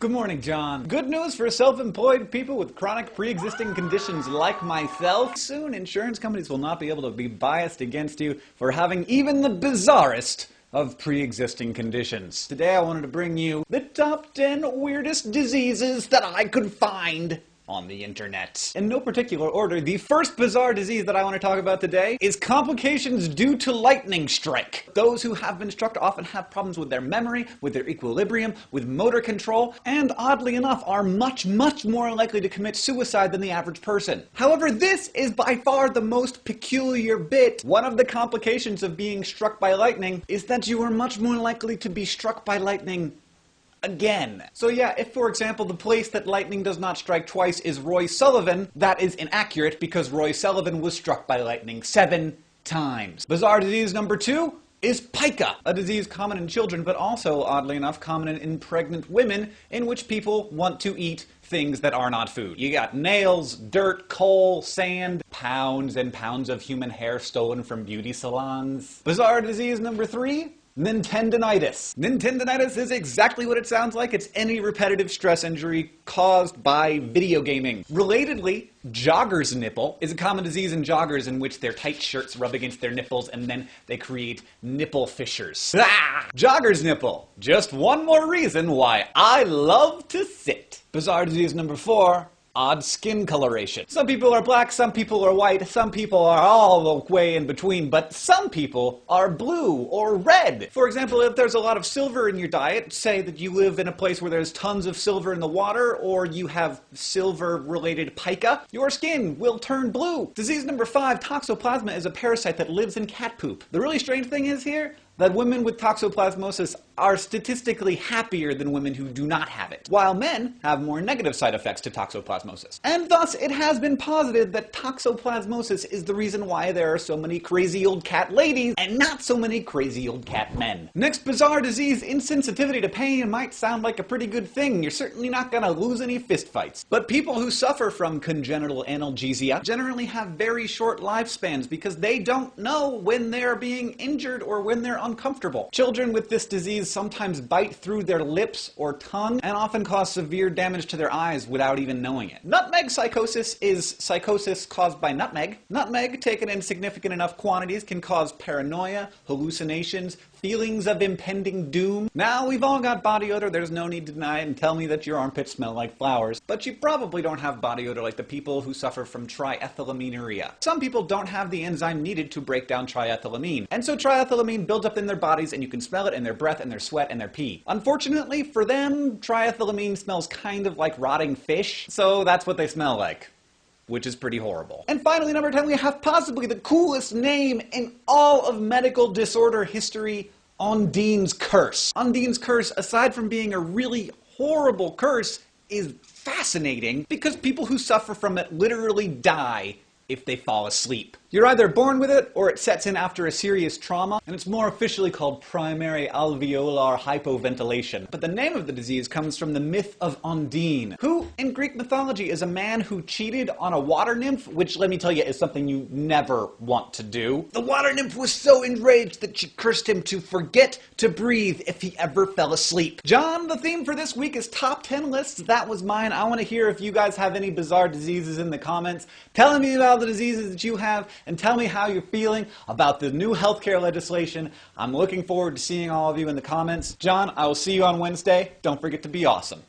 Good morning, John. Good news for self-employed people with chronic pre-existing conditions like myself. Soon, insurance companies will not be able to be biased against you for having even the bizarrest of pre-existing conditions. Today I wanted to bring you the top 10 weirdest diseases that I could find on the internet. In no particular order, the first bizarre disease that I want to talk about today is complications due to lightning strike. Those who have been struck often have problems with their memory, with their equilibrium, with motor control, and oddly enough are much more likely to commit suicide than the average person. However, this is by far the most peculiar bit. One of the complications of being struck by lightning is that you are much more likely to be struck by lightning again. So yeah, if for example the place that lightning does not strike twice is Roy Sullivan, that is inaccurate because Roy Sullivan was struck by lightning 7 times. Bizarre disease number 2 is pica, a disease common in children but also, oddly enough, common in pregnant women, in which people want to eat things that are not food. You got nails, dirt, coal, sand, pounds and pounds of human hair stolen from beauty salons. Bizarre disease number 3? Nintendinitis. Nintendinitis is exactly what it sounds like. It's any repetitive stress injury caused by video gaming. Relatedly, jogger's nipple is a common disease in joggers in which their tight shirts rub against their nipples and then they create nipple fissures. Ah! Jogger's nipple. Just one more reason why I love to sit. Bizarre disease number 4. Odd skin coloration. Some people are black, some people are white, some people are all the way in between, but some people are blue or red. For example, if there's a lot of silver in your diet, say that you live in a place where there's tons of silver in the water, or you have silver-related pica, your skin will turn blue. Disease number 5, toxoplasma, is a parasite that lives in cat poop. The really strange thing is here that women with toxoplasmosis are statistically happier than women who do not have it, while men have more negative side effects to toxoplasmosis. And thus, it has been posited that toxoplasmosis is the reason why there are so many crazy old cat ladies and not so many crazy old cat men. Next bizarre disease, insensitivity to pain, might sound like a pretty good thing. You're certainly not gonna lose any fistfights. But people who suffer from congenital analgesia generally have very short lifespans because they don't know when they're being injured or when they're uncomfortable. Children with this disease sometimes bite through their lips or tongue and often cause severe damage to their eyes without even knowing it. Nutmeg psychosis is psychosis caused by nutmeg. Nutmeg, taken in significant enough quantities, can cause paranoia, hallucinations, feelings of impending doom. Now, we've all got body odor, there's no need to deny it and tell me that your armpits smell like flowers, but you probably don't have body odor like the people who suffer from triethylaminuria. Some people don't have the enzyme needed to break down triethylamine, and so triethylamine builds up in their bodies and you can smell it in their breath and their sweat and their pee. Unfortunately for them, triethylamine smells kind of like rotting fish, so that's what they smell like, which is pretty horrible. And finally, number 10, we have possibly the coolest name in all of medical disorder history, Undine's Curse. Undine's Curse, aside from being a really horrible curse, is fascinating because people who suffer from it literally die if they fall asleep. You're either born with it or it sets in after a serious trauma, and it's more officially called primary alveolar hypoventilation. But the name of the disease comes from the myth of Undine, who, in Greek mythology, is a man who cheated on a water nymph, which, let me tell you, is something you never want to do. The water nymph was so enraged that she cursed him to forget to breathe if he ever fell asleep. John, the theme for this week is top 10 lists. That was mine. I want to hear if you guys have any bizarre diseases in the comments. Telling me about the diseases that you have, and tell me how you're feeling about the new healthcare legislation. I'm looking forward to seeing all of you in the comments. John, I will see you on Wednesday. Don't forget to be awesome.